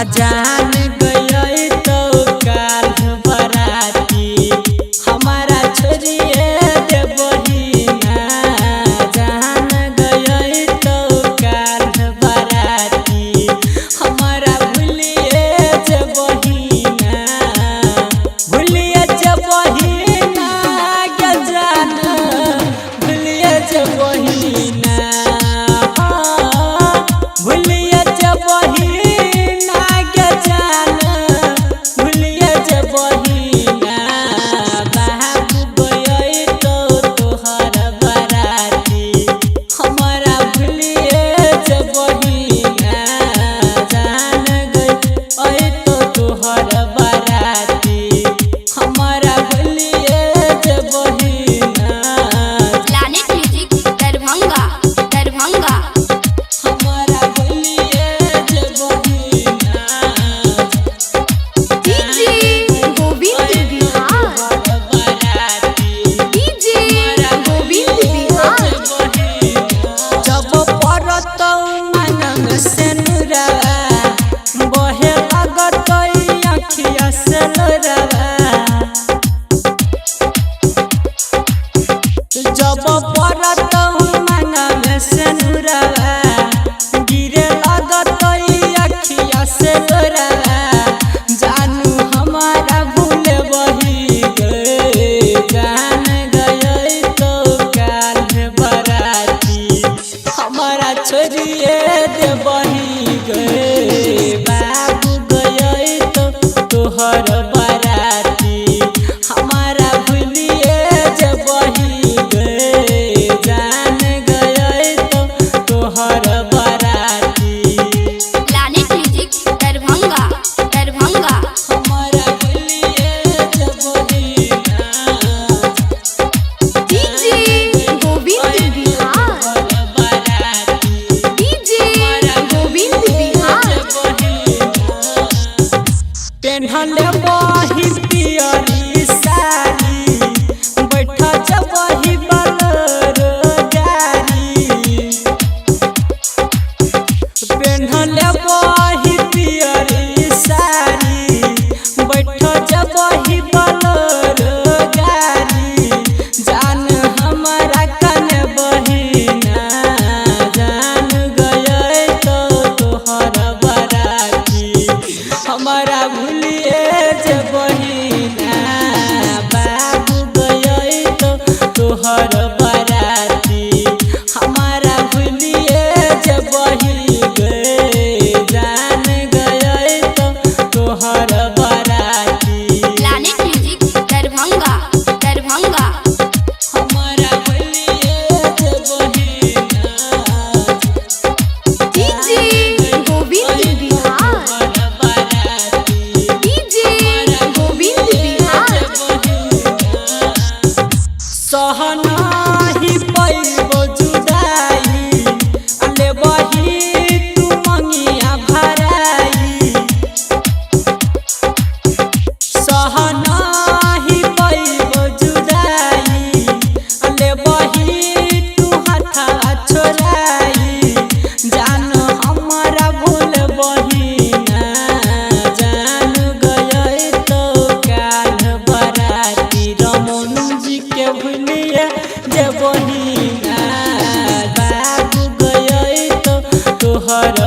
जान गई तो काल बराती हमारा छोड़िए दे बहिना। जान गई तो काल बराती हमारा भूलिए जे बहिना। भूलिए जे बहिना के जान भूलिए जे बहिना। भूलिए जे बहिना के जान भूलिए जे बहिना। बाबू गई तो तोहर बराती हमारा भूलिए जे बहिना। जान गई तो तोहर बराती हमारा भूलिए जे बहिना। Planet music Darbhanga Darbhanga. हमारा भूलिए जे बहिना। DJ Govind Bihar DJ Govind Bihar. जब परत मनम से नुरवा बहे लगत अखिया से लोरवा। जब परत मनम से नुरवा गिरे लगत अखिया से लोरवा। जानू हमारा भूल बही गए। जान गई तो काल बराती हमारा छोड़िए दे बही गए। बाबू गई तो तोहर बराती हमारा भूलिए जे बही गए। जान गई तो तोहर बराती प्लैनेट म्यूजिक दरभंगा दरभंगा। हमारा भूलिए जे बहिना। DJ Govind Bihar DJ Govind Bihar. पेन्हले बही पियरी साड़ी बैठ जबही बलरो गाड़ी। पेन्हले बही पियरी साड़ी बैठ जबही बलरो गाड़ी। जान हमारा कन बहिना। जान गई तो तोहर बराती हमारा भूलिए जे बहिना। बाबू गई तो तोहर बराती हमारा भूलिए जे बही गए। जान गई तो तोहर बराती प्लैनेट म्यूजिक दरभंगा दरभंगा। हमारा भूलिए जे बहिना। DJ Govind Bihar DJ Govind Bihar. सहनाही पैबो जुदाई लेबही तू मंगिया भराई। सहनाही पैबो जुदाई लेबही तू हथा छोड़ाई। जान हमारा भूल बहिना। जान गई तो काल बराती रमन जी के भूलिए जे बहिना। बाबू गई तो तोहर